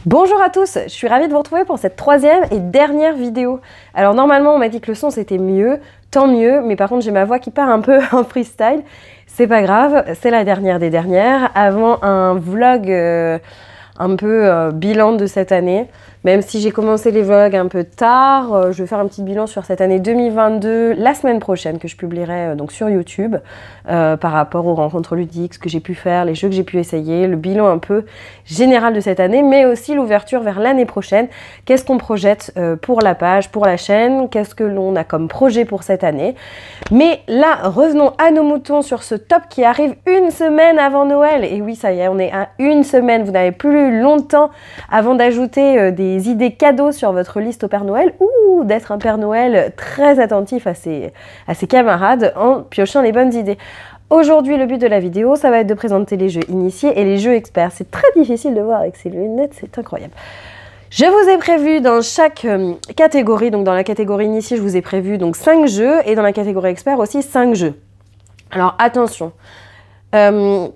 Bonjour à tous, je suis ravie de vous retrouver pour cette troisième et dernière vidéo. Alors normalement on m'a dit que le son c'était mieux, tant mieux, mais par contre j'ai ma voix qui part un peu en freestyle. C'est pas grave, c'est la dernière des dernières, avant un vlog un peu bilan de cette année. Même si j'ai commencé les vlogs un peu tard, je vais faire un petit bilan sur cette année 2022 la semaine prochaine que je publierai donc sur YouTube par rapport aux rencontres ludiques, ce que j'ai pu faire, les jeux que j'ai pu essayer, le bilan un peu général de cette année, mais aussi l'ouverture vers l'année prochaine. Qu'est-ce qu'on projette pour la page, pour la chaîne, qu'est-ce que l'on a comme projet pour cette année. Mais là, revenons à nos moutons sur ce top qui arrive une semaine avant Noël. Et oui, ça y est, on est à une semaine, vous n'avez plus longtemps avant d'ajouter des idées cadeaux sur votre liste au Père Noël ou d'être un Père Noël très attentif à ses camarades en piochant les bonnes idées. Aujourd'hui, le but de la vidéo, ça va être de présenter les jeux initiés et les jeux experts. C'est très difficile de voir avec ces lunettes, c'est incroyable. Je vous ai prévu dans chaque catégorie, donc dans la catégorie initiée, je vous ai prévu donc 5 jeux et dans la catégorie expert aussi 5 jeux. Alors attention.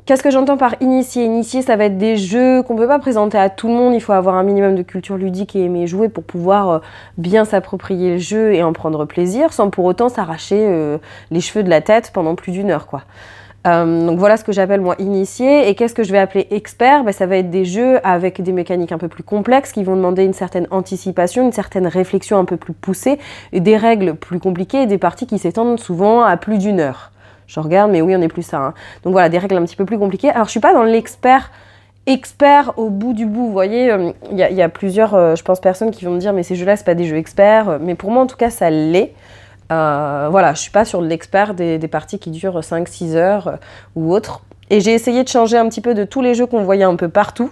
Qu'est-ce que j'entends par initié? Initié, ça va être des jeux qu'on ne peut pas présenter à tout le monde. Il faut avoir un minimum de culture ludique et aimer jouer pour pouvoir bien s'approprier le jeu et en prendre plaisir, sans pour autant s'arracher les cheveux de la tête pendant plus d'une heure, quoi. Donc voilà ce que j'appelle moi initié. Et qu'est-ce que je vais appeler expert? Ça va être des jeux avec des mécaniques un peu plus complexes qui vont demander une certaine anticipation, une certaine réflexion un peu plus poussée, et des règles plus compliquées et des parties qui s'étendent souvent à plus d'une heure. Je regarde, mais oui, on n'est plus ça. Hein. Donc voilà, des règles un petit peu plus compliquées. Alors, je suis pas dans l'expert au bout du bout. Vous voyez, il y a plusieurs, je pense, personnes qui vont me dire, mais ces jeux-là, c'est pas des jeux experts. Mais pour moi, en tout cas, ça l'est. Voilà, je suis pas sur l'expert des parties qui durent 5-6 heures ou autres. Et j'ai essayé de changer un petit peu de tous les jeux qu'on voyait un peu partout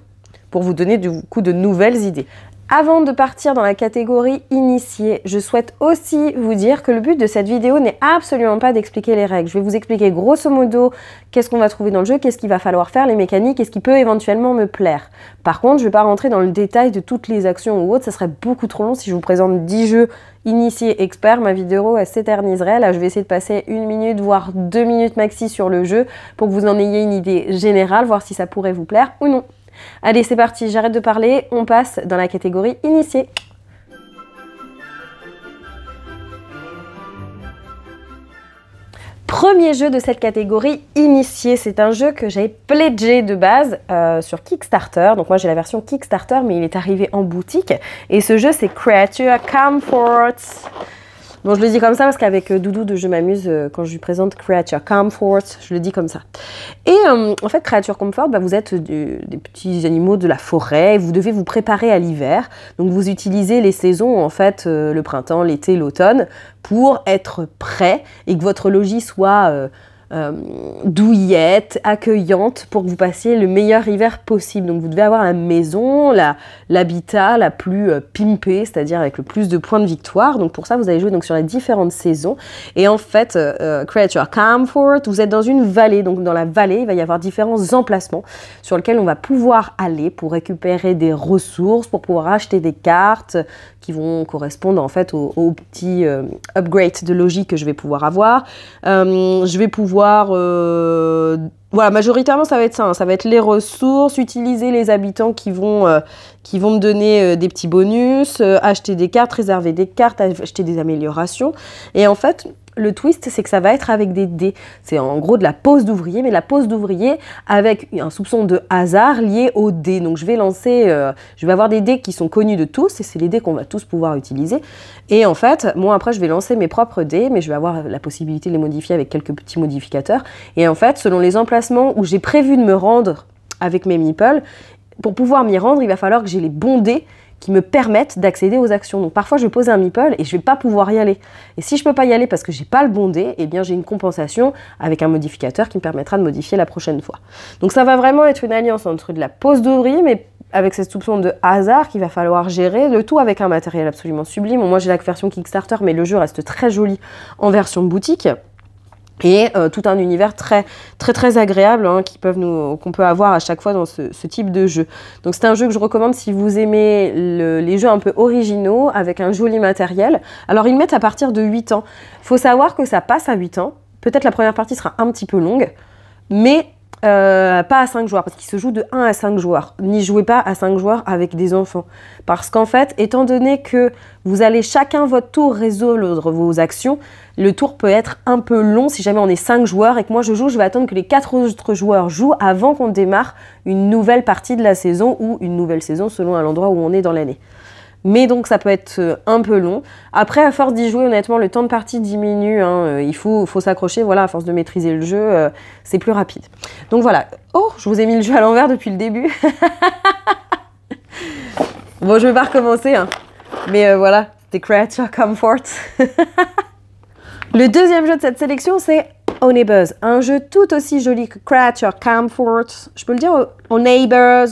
pour vous donner du coup de nouvelles idées. Avant de partir dans la catégorie initiée, je souhaite aussi vous dire que le but de cette vidéo n'est absolument pas d'expliquer les règles. Je vais vous expliquer grosso modo qu'est-ce qu'on va trouver dans le jeu, qu'est-ce qu'il va falloir faire, les mécaniques et ce qui peut éventuellement me plaire. Par contre, je ne vais pas rentrer dans le détail de toutes les actions ou autres, ça serait beaucoup trop long si je vous présente 10 jeux initiés experts. Ma vidéo elle s'éterniserait. Là, je vais essayer de passer 1 minute voire 2 minutes maxi sur le jeu pour que vous en ayez une idée générale, voir si ça pourrait vous plaire ou non. Allez, c'est parti, j'arrête de parler, on passe dans la catégorie initiée. Premier jeu de cette catégorie initiée, c'est un jeu que j'ai pledgé de base sur Kickstarter. Donc moi j'ai la version Kickstarter, mais il est arrivé en boutique. Et ce jeu c'est Creature Comforts. Bon, je le dis comme ça parce qu'avec Doudou de Je m'amuse, quand je lui présente Creature Comfort, je le dis comme ça. Et en fait, Creature Comfort, vous êtes des petits animaux de la forêt et vous devez vous préparer à l'hiver. Donc, vous utilisez les saisons, en fait, le printemps, l'été, l'automne, pour être prêt et que votre logis soit douillette, accueillante pour que vous passiez le meilleur hiver possible. Donc vous devez avoir la maison, l'habitat la plus pimpée, c'est-à-dire avec le plus de points de victoire. Donc pour ça, vous allez jouer donc sur les différentes saisons. Et en fait, Creature Comfort, vous êtes dans une vallée. Donc dans la vallée, il va y avoir différents emplacements sur lesquels on va pouvoir aller pour récupérer des ressources, pour pouvoir acheter des cartes qui vont correspondre en fait aux petits upgrades de logis que je vais pouvoir avoir. Je vais pouvoir voilà, majoritairement ça va être ça, hein. Ça va être les ressources, utiliser les habitants qui vont me donner des petits bonus, acheter des cartes, réserver des cartes, acheter des améliorations. Et en fait, le twist, c'est que ça va être avec des dés. C'est en gros de la pose d'ouvrier, mais la pose d'ouvrier avec un soupçon de hasard lié aux dés. Donc je vais lancer, je vais avoir des dés qui sont connus de tous, et c'est les dés qu'on va tous pouvoir utiliser. Et en fait, moi après je vais lancer mes propres dés, mais je vais avoir la possibilité de les modifier avec quelques petits modificateurs. Et en fait, selon les emplacements où j'ai prévu de me rendre avec mes meeples, pour pouvoir m'y rendre, il va falloir que j'ai les bons dés qui me permettent d'accéder aux actions. Donc parfois je vais poser un meeple et je vais pas pouvoir y aller. Et si je peux pas y aller parce que j'ai pas le bon dé, eh bien j'ai une compensation avec un modificateur qui me permettra de modifier la prochaine fois. Donc ça va vraiment être une alliance entre de la pose d'ouvrier, mais avec cette soupçon de hasard qu'il va falloir gérer, le tout avec un matériel absolument sublime. Moi j'ai la version Kickstarter, mais le jeu reste très joli en version boutique. Et tout un univers très agréable hein, qu'on peut avoir à chaque fois dans ce type de jeu. Donc c'est un jeu que je recommande si vous aimez les jeux un peu originaux avec un joli matériel. Alors ils le mettent à partir de 8 ans. Il faut savoir que ça passe à 8 ans. Peut-être la première partie sera un petit peu longue, mais Pas à 5 joueurs, parce qu'il se joue de 1 à 5 joueurs. N'y jouez pas à 5 joueurs avec des enfants. Parce qu'en fait, étant donné que vous allez chacun votre tour résoudre vos actions, le tour peut être un peu long si jamais on est 5 joueurs et que moi je joue, je vais attendre que les 4 autres joueurs jouent avant qu'on démarre une nouvelle partie de la saison ou une nouvelle saison selon l'endroit où on est dans l'année. Mais donc ça peut être un peu long. Après, à force d'y jouer, honnêtement, le temps de partie diminue. Hein. Il faut s'accrocher, voilà, à force de maîtriser le jeu, c'est plus rapide. Donc voilà. Oh, je vous ai mis le jeu à l'envers depuis le début. Bon, je vais pas recommencer, hein. Mais voilà, c'était Creature Comfort. Le deuxième jeu de cette sélection, c'est Oh Neighbors. Un jeu tout aussi joli que Creature Comfort. Je peux le dire, Oh Neighbors.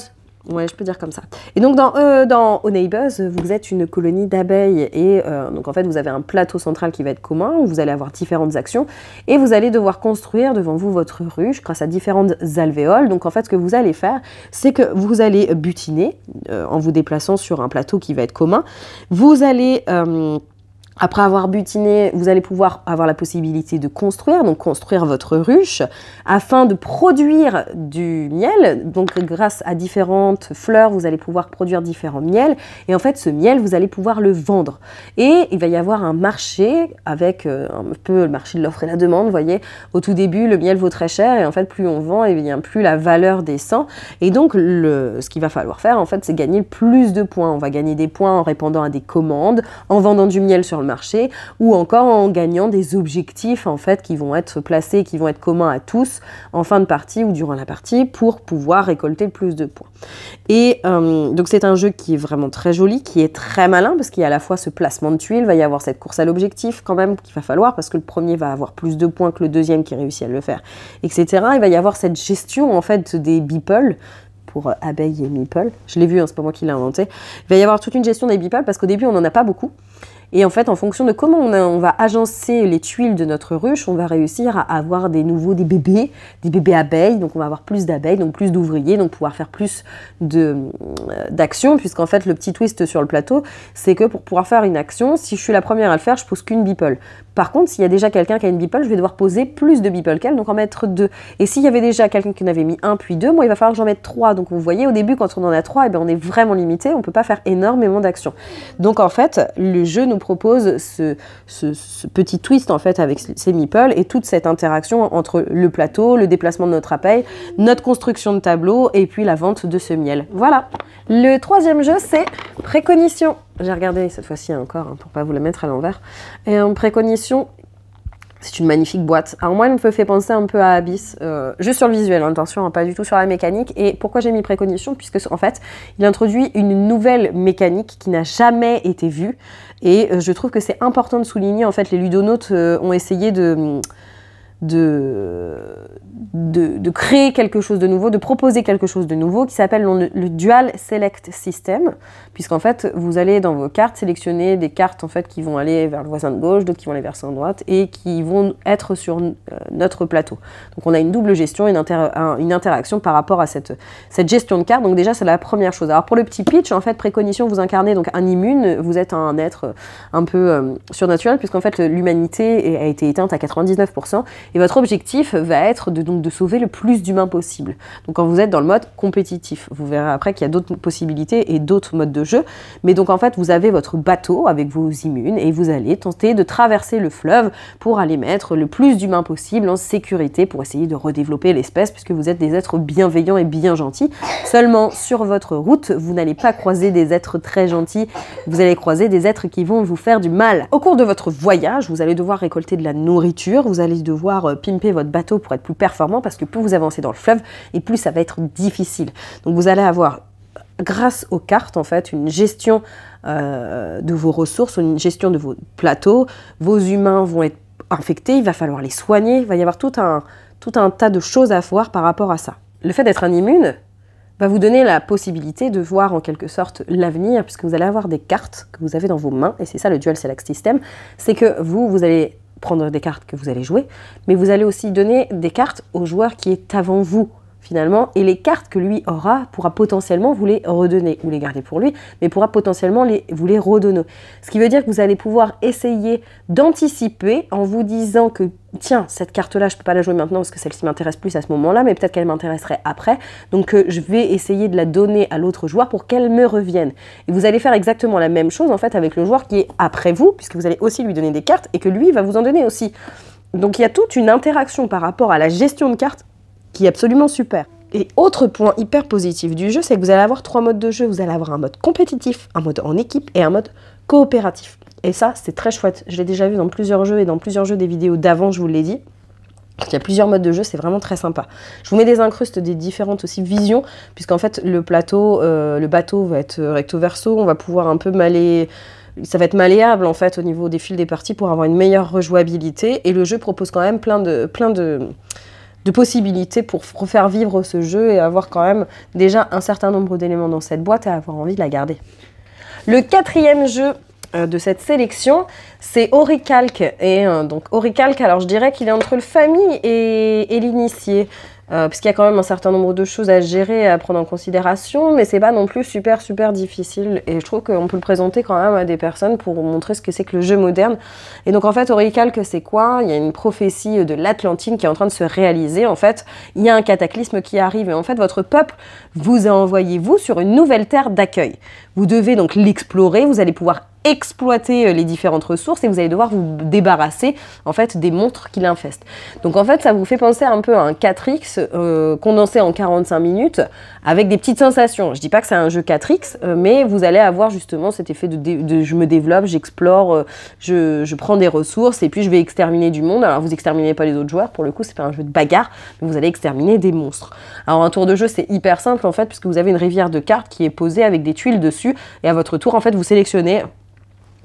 Ouais, je peux dire comme ça. Et donc, dans Oh Neighbors, vous êtes une colonie d'abeilles. Et donc, en fait, vous avez un plateau central qui va être commun, où vous allez avoir différentes actions. Et vous allez devoir construire devant vous votre ruche grâce à différentes alvéoles. Donc, en fait, ce que vous allez faire, c'est que vous allez butiner en vous déplaçant sur un plateau qui va être commun. Vous allez... après avoir butiné, vous allez pouvoir avoir la possibilité de construire, donc construire votre ruche, afin de produire du miel. Donc grâce à différentes fleurs, vous allez pouvoir produire différents miels. Et en fait, ce miel, vous allez pouvoir le vendre. Et il va y avoir un marché avec un peu le marché de l'offre et la demande. Vous voyez, au tout début, le miel vaut très cher. Et en fait, plus on vend, et bien plus la valeur descend. Et donc, ce qu'il va falloir faire, en fait, c'est gagner plus de points. On va gagner des points en répondant à des commandes, en vendant du miel sur le marché ou encore en gagnant des objectifs en fait qui vont être placés, qui vont être communs à tous en fin de partie ou durant la partie pour pouvoir récolter le plus de points. Et donc c'est un jeu qui est vraiment très joli, qui est très malin parce qu'il y a à la fois ce placement de tuiles, il va y avoir cette course à l'objectif quand même qu'il va falloir parce que le premier va avoir plus de points que le deuxième qui réussit à le faire, etc. Il va y avoir cette gestion en fait des beeples pour abeilles et meeple. Je l'ai vu, hein, c'est pas moi qui l'ai inventé. Il va y avoir toute une gestion des beeples parce qu'au début on n'en a pas beaucoup. Et en fait, en fonction de comment on va agencer les tuiles de notre ruche, on va réussir à avoir des bébés abeilles. Donc on va avoir plus d'abeilles, donc plus d'ouvriers, donc pouvoir faire plus d'actions. Puisqu'en fait, le petit twist sur le plateau, c'est que pour pouvoir faire une action, si je suis la première à le faire, je pose qu'une beeple. Par contre, s'il y a déjà quelqu'un qui a une beeple, je vais devoir poser plus de beeple qu'elle, donc en mettre 2. Et s'il y avait déjà quelqu'un qui en avait mis 1 puis 2, moi il va falloir que j'en mette 3. Donc vous voyez, au début, quand on en a 3, eh bien, on est vraiment limité, on ne peut pas faire énormément d'actions. Donc en fait, le jeu nous propose ce petit twist en fait avec ces meeples et toute cette interaction entre le plateau, le déplacement de notre abeille, notre construction de tableau et puis la vente de ce miel. Voilà. Le troisième jeu, c'est Précognition. J'ai regardé cette fois-ci encore hein, pour pas vous la mettre à l'envers. Et en Précognition, c'est une magnifique boîte. Alors moi, elle me fait penser un peu à Abyss, juste sur le visuel, hein, attention, hein, pas du tout sur la mécanique. Et pourquoi j'ai mis Précognition? Puisque en fait, il introduit une nouvelle mécanique qui n'a jamais été vue. Et je trouve que c'est important de souligner, en fait, les ludonautes ont essayé de créer quelque chose de nouveau, de proposer quelque chose de nouveau qui s'appelle le Dual Select System, puisqu'en fait, vous allez dans vos cartes sélectionner des cartes en fait, qui vont aller vers le voisin de gauche, d'autres qui vont aller vers le voisin de droite et qui vont être sur notre plateau. Donc on a une double gestion, une interaction par rapport à cette gestion de cartes. Donc déjà, c'est la première chose. Alors pour le petit pitch, en fait, Précognition, vous incarnez donc un immune, vous êtes un être un peu surnaturel, puisqu'en fait, l'humanité a été éteinte à 99%. Et votre objectif va être de sauver le plus d'humains possible. Donc quand vous êtes dans le mode compétitif, vous verrez après qu'il y a d'autres possibilités et d'autres modes de jeu. Mais donc en fait, vous avez votre bateau avec vos immunes et vous allez tenter de traverser le fleuve pour aller mettre le plus d'humains possible en sécurité pour essayer de redévelopper l'espèce puisque vous êtes des êtres bienveillants et bien gentils. Seulement sur votre route, vous n'allez pas croiser des êtres très gentils, vous allez croiser des êtres qui vont vous faire du mal. Au cours de votre voyage, vous allez devoir récolter de la nourriture, vous allez devoir pimper votre bateau pour être plus performant parce que plus vous avancez dans le fleuve et plus ça va être difficile. Donc vous allez avoir, grâce aux cartes, en fait, une gestion de vos ressources, une gestion de vos plateaux. Vos humains vont être infectés, il va falloir les soigner, il va y avoir tout un tas de choses à voir par rapport à ça. Le fait d'être un immune va vous donner la possibilité de voir en quelque sorte l'avenir puisque vous allez avoir des cartes que vous avez dans vos mains et c'est ça le Dual Select System, c'est que vous allez prendre des cartes que vous allez jouer, mais vous allez aussi donner des cartes au joueur qui est avant vous finalement, et les cartes que lui aura pourra potentiellement vous les redonner, ou les garder pour lui, mais pourra potentiellement vous les redonner. Ce qui veut dire que vous allez pouvoir essayer d'anticiper en vous disant que tiens, cette carte-là, je ne peux pas la jouer maintenant parce que celle-ci m'intéresse plus à ce moment-là, mais peut-être qu'elle m'intéresserait après, donc je vais essayer de la donner à l'autre joueur pour qu'elle me revienne. Et vous allez faire exactement la même chose en fait avec le joueur qui est après vous, puisque vous allez aussi lui donner des cartes et que lui va vous en donner aussi. Donc il y a toute une interaction par rapport à la gestion de cartes qui est absolument super. Et autre point hyper positif du jeu, c'est que vous allez avoir 3 modes de jeu. Vous allez avoir un mode compétitif, un mode en équipe et un mode coopératif. Et ça, c'est très chouette. Je l'ai déjà vu dans plusieurs jeux et dans plusieurs jeux des vidéos d'avant, je vous l'ai dit. Il y a plusieurs modes de jeu, c'est vraiment très sympa. Je vous mets des incrustes des différentes aussi visions, puisqu'en fait, le bateau va être recto-verso. On va pouvoir un peu ça va être malléable en fait au niveau des fils des parties pour avoir une meilleure rejouabilité. Et le jeu propose quand même plein de possibilités pour faire vivre ce jeu et avoir quand même déjà un certain nombre d'éléments dans cette boîte et avoir envie de la garder. Le 4e jeu de cette sélection, c'est Orichalque. Et donc Orichalque, alors je dirais qu'il est entre le famille et l'initié. Puisqu'il y a quand même un certain nombre de choses à gérer et à prendre en considération, mais c'est pas non plus super difficile, et je trouve qu'on peut le présenter quand même à des personnes pour montrer ce que c'est que le jeu moderne. Et donc en fait, Orichalque, c'est quoi? Il y a une prophétie de l'Atlantide qui est en train de se réaliser. En fait, il y a un cataclysme qui arrive, et en fait, votre peuple vous a envoyé, vous, sur une nouvelle terre d'accueil. Vous devez donc l'explorer, vous allez pouvoir exploiter les différentes ressources et vous allez devoir vous débarrasser en fait des monstres qui l'infestent. Donc en fait ça vous fait penser un peu à un 4X condensé en 45 minutes avec des petites sensations. Je dis pas que c'est un jeu 4X mais vous allez avoir justement cet effet de je me développe, j'explore, je prends des ressources et puis je vais exterminer du monde. Alors vous exterminez pas les autres joueurs, pour le coup c'est pas un jeu de bagarre, mais vous allez exterminer des monstres. Alors un tour de jeu c'est hyper simple en fait puisque vous avez une rivière de cartes qui est posée avec des tuiles dessus et à votre tour en fait vous sélectionnez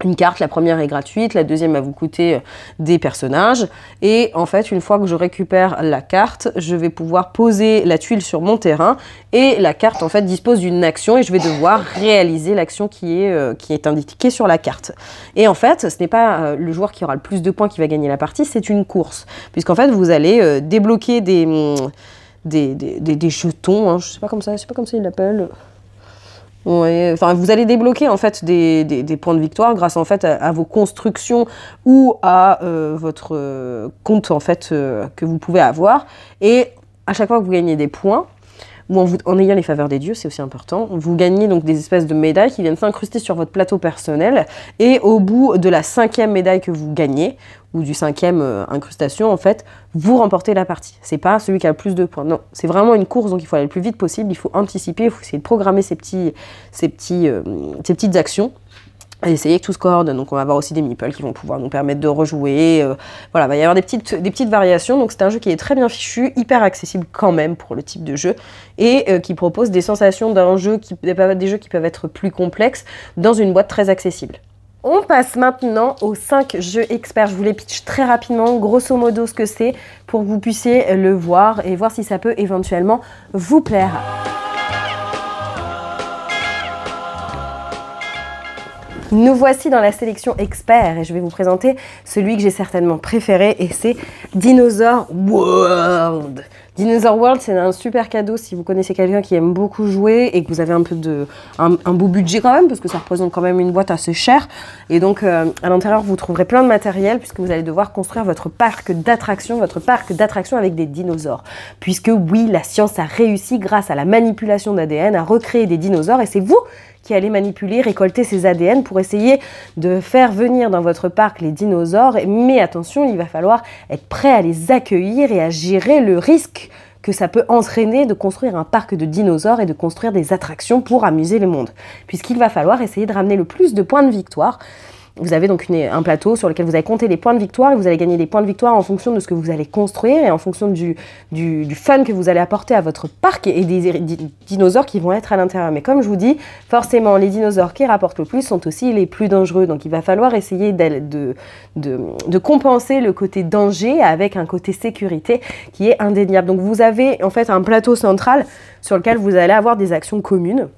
une carte. La première est gratuite, la deuxième va vous coûter des personnages. Et en fait, une fois que je récupère la carte, je vais pouvoir poser la tuile sur mon terrain. Et la carte, en fait, dispose d'une action et je vais devoir réaliser l'action qui est indiquée sur la carte. Et en fait, ce n'est pas le joueur qui aura le plus de points qui va gagner la partie, c'est une course. Puisqu'en fait, vous allez débloquer des jetons, hein, je sais pas comme ça ils l'appellent. Ouais, enfin, vous allez débloquer en fait des points de victoire grâce en fait à vos constructions ou à votre compte en fait que vous pouvez avoir. Et à chaque fois que vous gagnez des points, ou en ayant les faveurs des dieux, c'est aussi important, vous gagnez donc des espèces de médailles qui viennent s'incruster sur votre plateau personnel. Et au bout de la 5e médaille que vous gagnez, ou du 5e incrustation, en fait, vous remportez la partie. C'est pas celui qui a le plus de points. Non, c'est vraiment une course, donc il faut aller le plus vite possible, il faut anticiper, il faut essayer de programmer ces petites actions. Et essayer que tout se coordonne. Donc on va avoir aussi des meeples qui vont pouvoir nous permettre de rejouer. Voilà, il va y avoir des petites variations. Donc c'est un jeu qui est très bien fichu, hyper accessible quand même pour le type de jeu, et qui propose des sensations des jeux qui peuvent être plus complexes dans une boîte très accessible. On passe maintenant aux 5 jeux experts. Je vous les pitch très rapidement, grosso modo ce que c'est, pour que vous puissiez le voir et voir si ça peut éventuellement vous plaire. Nous voici dans la sélection expert et je vais vous présenter celui que j'ai certainement préféré et c'est Dinosaur World. Dinosaur World, c'est un super cadeau si vous connaissez quelqu'un qui aime beaucoup jouer et que vous avez un peu un beau budget quand même, parce que ça représente quand même une boîte assez chère. Et donc à l'intérieur, vous trouverez plein de matériel puisque vous allez devoir construire votre parc d'attractions avec des dinosaures. Puisque oui, la science a réussi grâce à la manipulation d'ADN à recréer des dinosaures et c'est vous qui allez manipuler, récolter ces ADN pour essayer de faire venir dans votre parc les dinosaures. Mais attention, il va falloir être prêt à les accueillir et à gérer le risque que ça peut entraîner de construire un parc de dinosaures et de construire des attractions pour amuser le monde. Puisqu'il va falloir essayer de ramener le plus de points de victoire. Vous avez donc un plateau sur lequel vous allez compter les points de victoire et vous allez gagner des points de victoire en fonction de ce que vous allez construire et en fonction du fun que vous allez apporter à votre parc et des dinosaures qui vont être à l'intérieur. Mais comme je vous dis, forcément, les dinosaures qui rapportent le plus sont aussi les plus dangereux. Donc il va falloir essayer de compenser le côté danger avec un côté sécurité qui est indéniable. Donc vous avez en fait un plateau central sur lequel vous allez avoir des actions communes.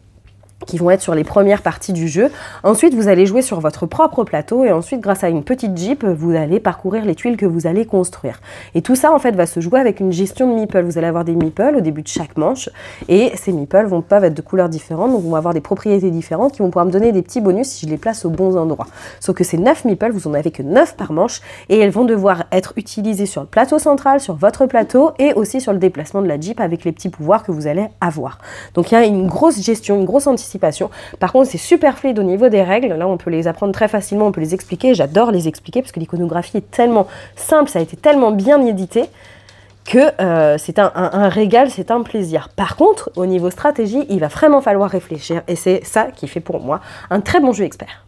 qui vont être sur les premières parties du jeu. Ensuite, vous allez jouer sur votre propre plateau et ensuite, grâce à une petite Jeep, vous allez parcourir les tuiles que vous allez construire. Et tout ça, en fait, va se jouer avec une gestion de meeples. Vous allez avoir des meeples au début de chaque manche et ces meeples peuvent être de couleurs différentes, donc vont avoir des propriétés différentes qui vont pouvoir me donner des petits bonus si je les place aux bons endroits. Sauf que ces 9 meeples, vous en avez que 9 par manche et elles vont devoir être utilisées sur le plateau central, sur votre plateau et aussi sur le déplacement de la Jeep avec les petits pouvoirs que vous allez avoir. Donc, il y a une grosse gestion, une grosse anticipation. Par contre, c'est super fluide au niveau des règles. Là, on peut les apprendre très facilement, on peut les expliquer. J'adore les expliquer parce que l'iconographie est tellement simple, ça a été tellement bien édité que c'est un régal, c'est un plaisir. Par contre, au niveau stratégie, il va vraiment falloir réfléchir et c'est ça qui fait pour moi un très bon jeu expert.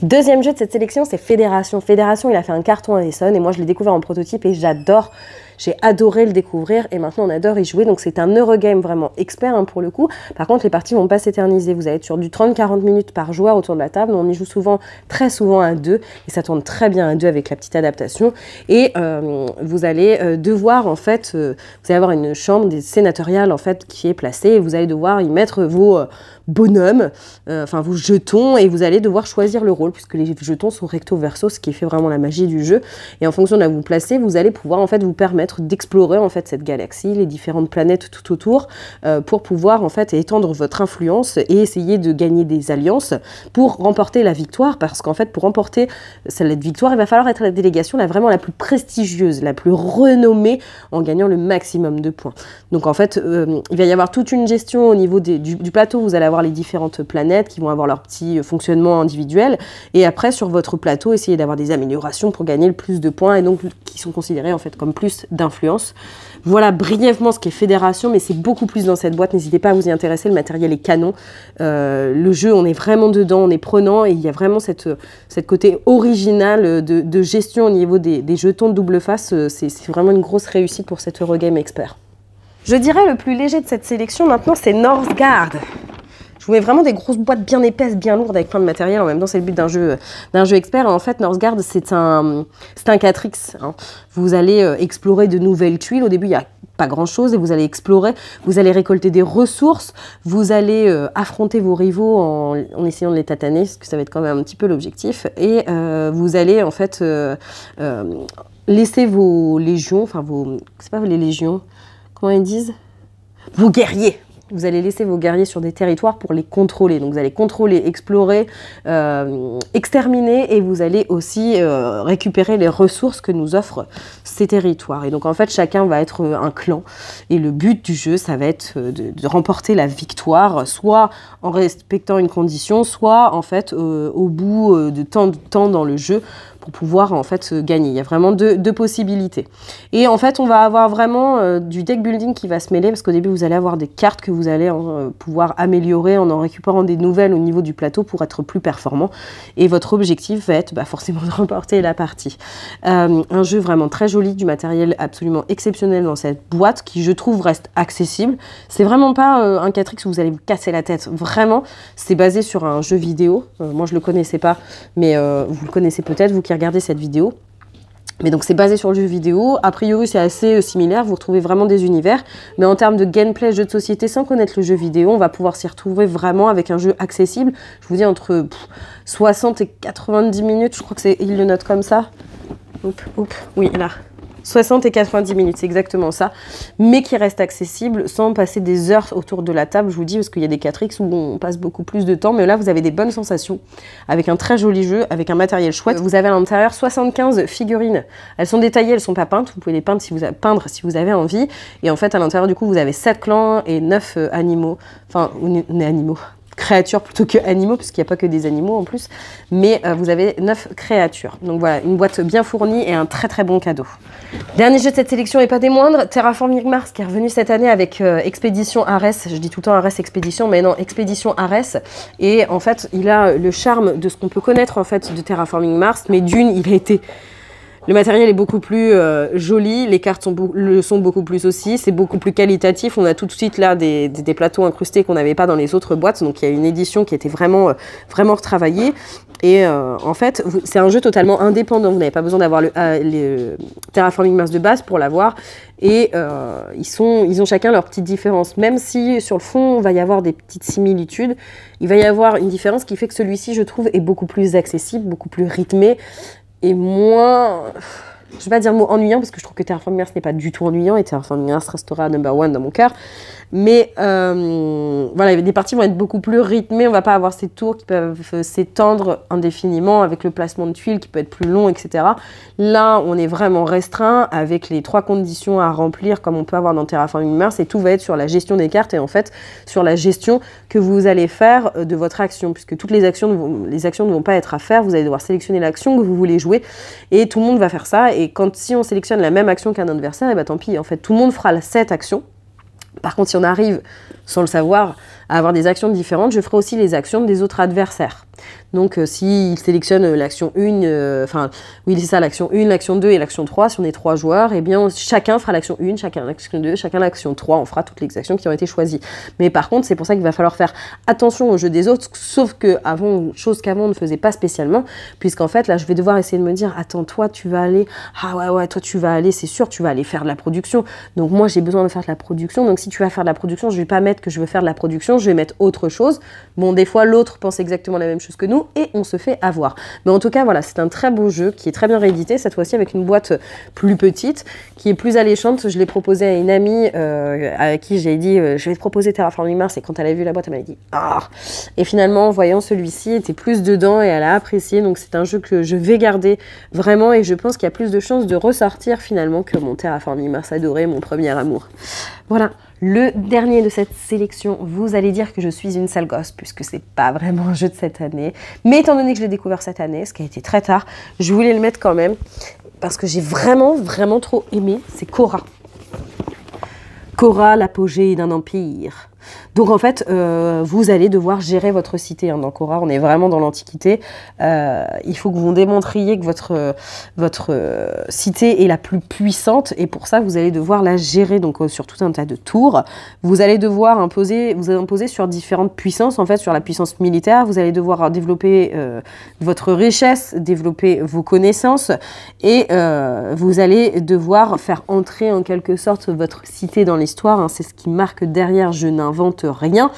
Deuxième jeu de cette sélection, c'est Fédération. Fédération, il a fait un carton à Essonne et moi, je l'ai découvert en prototype et j'adore. J'ai adoré le découvrir et maintenant on adore y jouer. Donc c'est un Eurogame vraiment expert pour le coup. Par contre, les parties vont pas s'éterniser. Vous allez être sur du 30-40 minutes par joueur autour de la table. On y joue souvent, très souvent à 2 et ça tourne très bien à 2 avec la petite adaptation. Et vous allez devoir en fait, vous allez avoir une chambre des sénatoriales en fait qui est placée et vous allez devoir y mettre vos bonhommes, enfin vos jetons et vous allez devoir choisir le rôle puisque les jetons sont recto verso, ce qui fait vraiment la magie du jeu. Et en fonction de là où vous placez, vous allez pouvoir en fait vous permettre d'explorer en fait cette galaxie, les différentes planètes tout autour pour pouvoir en fait étendre votre influence et essayer de gagner des alliances pour remporter la victoire parce qu'en fait pour remporter cette victoire il va falloir être la délégation vraiment la plus prestigieuse, la plus renommée en gagnant le maximum de points. Donc en fait il va y avoir toute une gestion au niveau du plateau, vous allez avoir les différentes planètes qui vont avoir leur petit fonctionnement individuel et après sur votre plateau essayer d'avoir des améliorations pour gagner le plus de points et donc qui sont considérés en fait comme plus d'influence. Voilà brièvement ce qu'est Fédération, mais c'est beaucoup plus dans cette boîte. N'hésitez pas à vous y intéresser, le matériel est canon. Le jeu, on est vraiment dedans, on est prenant et il y a vraiment cette côté original de gestion au niveau des jetons de double face. C'est vraiment une grosse réussite pour cet Eurogame expert. Je dirais le plus léger de cette sélection maintenant, c'est Northgard. Je vous mets vraiment des grosses boîtes bien épaisses, bien lourdes avec plein de matériel. En même temps, c'est le but d'un jeu expert. En fait, Northgard, c'est un 4X. Vous allez explorer de nouvelles tuiles. Au début, il n'y a pas grand-chose et vous allez explorer. Vous allez récolter des ressources. Vous allez affronter vos rivaux en essayant de les tataner, parce que ça va être quand même un petit peu l'objectif. Et vous allez en fait laisser vos légions, enfin c'est pas les légions, comment ils disent ? Vos guerriers. Vous allez laisser vos guerriers sur des territoires pour les contrôler. Donc vous allez contrôler, explorer, exterminer et vous allez aussi récupérer les ressources que nous offrent ces territoires. Et donc en fait chacun va être un clan et le but du jeu ça va être de remporter la victoire soit en respectant une condition, soit en fait au bout de tant de temps dans le jeu pour pouvoir en fait gagner. Il y a vraiment deux possibilités. Et en fait, on va avoir vraiment du deck building qui va se mêler parce qu'au début, vous allez avoir des cartes que vous allez pouvoir améliorer en récupérant des nouvelles au niveau du plateau pour être plus performant. Et votre objectif va être forcément de remporter la partie. Un jeu vraiment très joli, du matériel absolument exceptionnel dans cette boîte qui, je trouve, reste accessible. C'est vraiment pas un 4X où vous allez vous casser la tête. Vraiment, c'est basé sur un jeu vidéo. Moi, je le connaissais pas, mais vous le connaissez peut-être, vous qui regardez cette vidéo. Mais donc c'est basé sur le jeu vidéo, a priori c'est assez similaire, vous retrouvez vraiment des univers, mais en termes de gameplay, jeu de société, sans connaître le jeu vidéo, on va pouvoir s'y retrouver vraiment avec un jeu accessible, je vous dis entre 60 et 90 minutes, je crois que c'est, il le note comme ça, oui là, 60 et 90 minutes, c'est exactement ça, mais qui reste accessible sans passer des heures autour de la table, je vous dis, parce qu'il y a des 4X où on passe beaucoup plus de temps, mais là vous avez des bonnes sensations, avec un très joli jeu, avec un matériel chouette. Vous avez à l'intérieur 75 figurines, elles sont détaillées, elles sont pas peintes, vous pouvez les peindre si vous avez envie, et en fait à l'intérieur du coup vous avez 7 clans et 9 animaux, enfin animaux, créatures plutôt que animaux, puisqu'il n'y a pas que des animaux en plus, mais vous avez 9 créatures. Donc voilà, une boîte bien fournie et un très très bon cadeau. Dernier jeu de cette sélection et pas des moindres, Terraforming Mars qui est revenu cette année avec Expédition Ares, je dis tout le temps Ares Expédition, mais non, Expédition Ares, et en fait il a le charme de ce qu'on peut connaître en fait de Terraforming Mars, mais d'une, il a été Le matériel est beaucoup plus joli, les cartes le sont beaucoup plus aussi, c'est beaucoup plus qualitatif. On a tout de suite là des plateaux incrustés qu'on n'avait pas dans les autres boîtes, donc il y a une édition qui était vraiment retravaillée. Et en fait, c'est un jeu totalement indépendant, vous n'avez pas besoin d'avoir le Terraforming Mars de base pour l'avoir. Et ils ont chacun leurs petites différences. Même si sur le fond, il va y avoir des petites similitudes, il va y avoir une différence qui fait que celui-ci, je trouve, est beaucoup plus accessible, beaucoup plus rythmé. Et moins, je ne vais pas dire le mot ennuyant, parce que je trouve que Terraforming Mars n'est pas du tout ennuyant, et Terraforming Mars restera #1 dans mon cœur. Mais voilà, des parties vont être beaucoup plus rythmées, on ne va pas avoir ces tours qui peuvent s'étendre indéfiniment, avec le placement de tuiles qui peut être plus long, etc. Là, on est vraiment restreint, avec les 3 conditions à remplir, comme on peut avoir dans Terraforming Mars, et tout va être sur la gestion des cartes, et en fait, sur la gestion que vous allez faire de votre action, puisque toutes les actions ne vont pas être à faire, vous allez devoir sélectionner l'action que vous voulez jouer, et tout le monde va faire ça, et si on sélectionne la même action qu'un adversaire, et ben tant pis, en fait, tout le monde fera cette action. Par contre, si on arrive, sans le savoir, à avoir des actions différentes, je ferai aussi les actions des autres adversaires. Donc, s'il sélectionne l'action 1, oui, c'est ça, l'action 1, l'action 2 et l'action 3, si on est 3 joueurs, eh bien, chacun fera l'action 1, chacun l'action 2, chacun l'action 3, on fera toutes les actions qui ont été choisies. Mais par contre, c'est pour ça qu'il va falloir faire attention au jeu des autres, sauf que chose qu'avant on ne faisait pas spécialement, puisqu'en fait, là, je vais devoir essayer de me dire, attends, toi, tu vas aller, toi, tu vas aller, c'est sûr, tu vas aller faire de la production. Donc, moi, j'ai besoin de faire de la production. Donc, si tu vas faire de la production, je vais pas mettre que je veux faire de la production, je vais mettre autre chose. Bon, des fois, l'autre pense exactement la même chose que nous, et on se fait avoir. Mais en tout cas, voilà, c'est un très beau jeu qui est très bien réédité, cette fois-ci avec une boîte plus petite, qui est plus alléchante. Je l'ai proposé à une amie à qui j'ai dit je vais te proposer Terraforming Mars, et quand elle a vu la boîte, elle m'a dit ah. Et finalement, en voyant celui-ci, elle était plus dedans et elle a apprécié. Donc c'est un jeu que je vais garder vraiment, et je pense qu'il y a plus de chances de ressortir finalement que mon Terraforming Mars adoré, mon premier amour. Voilà. Le dernier de cette sélection, vous allez dire que je suis une sale gosse, puisque c'est pas vraiment un jeu de cette année. Mais étant donné que je l'ai découvert cette année, ce qui a été très tard, je voulais le mettre quand même, parce que j'ai vraiment trop aimé, c'est Khôra. Khôra, l'apogée d'un empire. Donc en fait, vous allez devoir gérer votre cité. Dans Khôra, on est vraiment dans l'Antiquité. Il faut que vous démontriez que votre cité est la plus puissante, et pour ça, vous allez devoir la gérer donc sur tout un tas de tours. Vous allez devoir vous imposer sur différentes puissances. En fait, sur la puissance militaire, vous allez devoir développer votre richesse, développer vos connaissances, et vous allez devoir faire entrer en quelque sorte votre cité dans l'histoire. C'est ce qui marque derrière, je n'invente rien.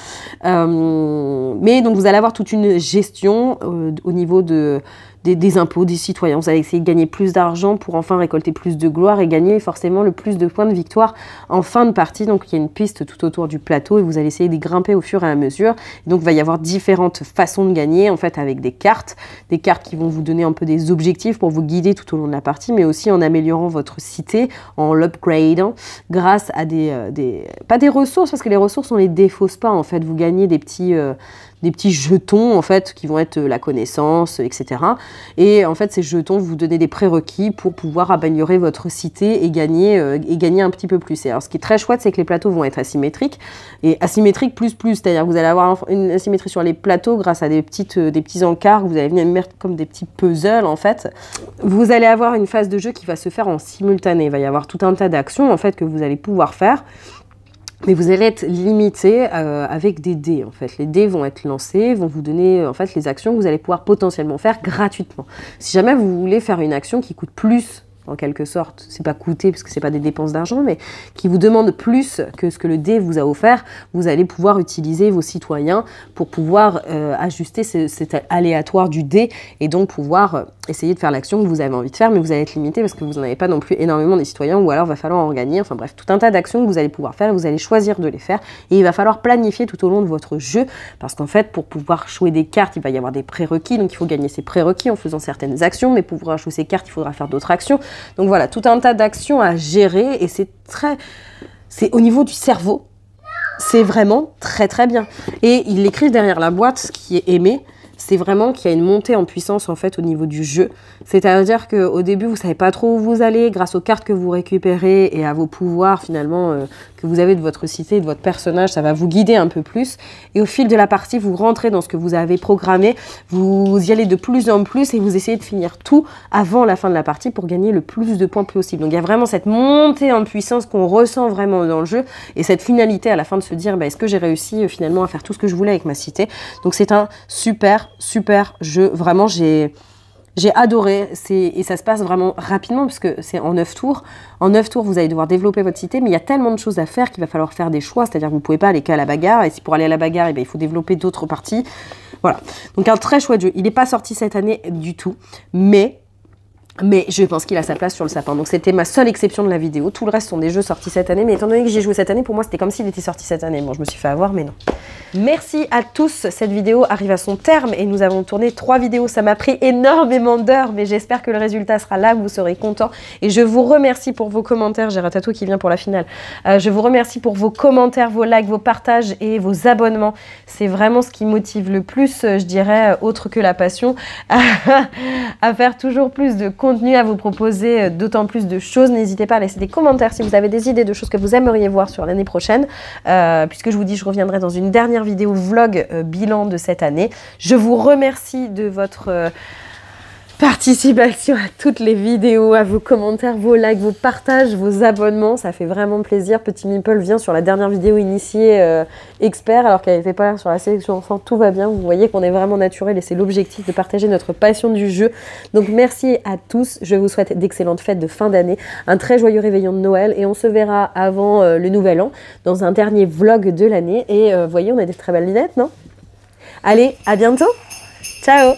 Mais donc vous allez avoir toute une gestion au niveau des impôts des citoyens. Vous allez essayer de gagner plus d'argent pour enfin récolter plus de gloire et gagner forcément le plus de points de victoire en fin de partie. Donc il y a une piste tout autour du plateau, et vous allez essayer de grimper au fur et à mesure. Et donc il va y avoir différentes façons de gagner, en fait, avec des cartes qui vont vous donner un peu des objectifs pour vous guider tout au long de la partie, mais aussi en améliorant votre cité, en l'upgradant grâce à pas des ressources, parce que les ressources on les défausse pas, en fait. Vous gagnez des petits jetons, en fait, qui vont être la connaissance, etc. Et en fait, ces jetons vous donnent des prérequis pour pouvoir améliorer votre cité et gagner un petit peu plus. Et alors, ce qui est très chouette, c'est que les plateaux vont être asymétriques, et asymétriques plus, c'est-à-dire que vous allez avoir une asymétrie sur les plateaux grâce à des petits encarts que vous allez venir mettre comme des petits puzzles, en fait. Vous allez avoir une phase de jeu qui va se faire en simultané. Il va y avoir tout un tas d'actions, en fait, que vous allez pouvoir faire. Mais vous allez être limité avec des dés, en fait. Les dés vont être lancés, vont vous donner en fait les actions que vous allez pouvoir potentiellement faire gratuitement. Si jamais vous voulez faire une action qui coûte plus, en quelque sorte, c'est pas coûter parce que c'est pas des dépenses d'argent, mais qui vous demande plus que ce que le dé vous a offert, vous allez pouvoir utiliser vos citoyens pour pouvoir ajuster cet aléatoire du dé, et donc pouvoir essayer de faire l'action que vous avez envie de faire, mais vous allez être limité parce que vous n'en avez pas non plus énormément des citoyens, ou alors il va falloir en gagner. Enfin bref, tout un tas d'actions que vous allez pouvoir faire, vous allez choisir de les faire, et il va falloir planifier tout au long de votre jeu, parce qu'en fait, pour pouvoir jouer des cartes, il va y avoir des prérequis, donc il faut gagner ces prérequis en faisant certaines actions, mais pour pouvoir jouer ces cartes, il faudra faire d'autres actions. Donc voilà, tout un tas d'actions à gérer, et c'est au niveau du cerveau, c'est vraiment très bien. Et ils l'écrivent derrière la boîte, ce qui est aimé, c'est vraiment qu'il y a une montée en puissance en fait au niveau du jeu. C'est-à-dire qu'au début, vous ne savez pas trop où vous allez, grâce aux cartes que vous récupérez et à vos pouvoirs finalement que vous avez de votre cité, de votre personnage, ça va vous guider un peu plus. Et au fil de la partie, vous rentrez dans ce que vous avez programmé, vous y allez de plus en plus et vous essayez de finir tout avant la fin de la partie pour gagner le plus de points possible. Donc il y a vraiment cette montée en puissance qu'on ressent vraiment dans le jeu et cette finalité à la fin de se dire est-ce que j'ai réussi finalement à faire tout ce que je voulais avec ma cité. Donc c'est un super jeu, vraiment j'ai adoré, et ça se passe vraiment rapidement puisque c'est en 9 tours. En 9 tours, vous allez devoir développer votre cité, mais il y a tellement de choses à faire qu'il va falloir faire des choix, c'est-à-dire que vous ne pouvez pas aller qu'à la bagarre, et si pour aller à la bagarre, il faut développer d'autres parties. Voilà, donc un très chouette jeu. Il n'est pas sorti cette année du tout, mais je pense qu'il a sa place sur le sapin. Donc c'était ma seule exception de la vidéo. Tout le reste sont des jeux sortis cette année, mais étant donné que j'ai joué cette année, pour moi c'était comme s'il était sorti cette année. Bon, je me suis fait avoir, mais non. Merci à tous, cette vidéo arrive à son terme et nous avons tourné 3 vidéos. Ça m'a pris énormément d'heures, mais j'espère que le résultat sera là, vous serez contents. Et je vous remercie pour vos commentaires. J'ai Ratatouille qui vient pour la finale. Je vous remercie pour vos commentaires, vos likes, vos partages et vos abonnements. C'est vraiment ce qui motive le plus, je dirais, autre que la passion, à faire toujours plus de contenu, à vous proposer d'autant plus de choses. N'hésitez pas à laisser des commentaires si vous avez des idées de choses que vous aimeriez voir sur l'année prochaine, puisque je vous dis, je reviendrai dans une dernière vidéo vlog bilan de cette année. Je vous remercie de votre participation à toutes les vidéos, à vos commentaires, vos likes, vos partages, vos abonnements, ça fait vraiment plaisir. Petit Meeple vient sur la dernière vidéo initiée expert alors qu'elle n'était pas là sur la sélection enfant, tout va bien. Vous voyez qu'on est vraiment naturel et c'est l'objectif de partager notre passion du jeu. Donc merci à tous, je vous souhaite d'excellentes fêtes de fin d'année, un très joyeux réveillon de Noël et on se verra avant le nouvel an dans un dernier vlog de l'année. Et vous voyez, on a des très belles lunettes, non? Allez, à bientôt, ciao.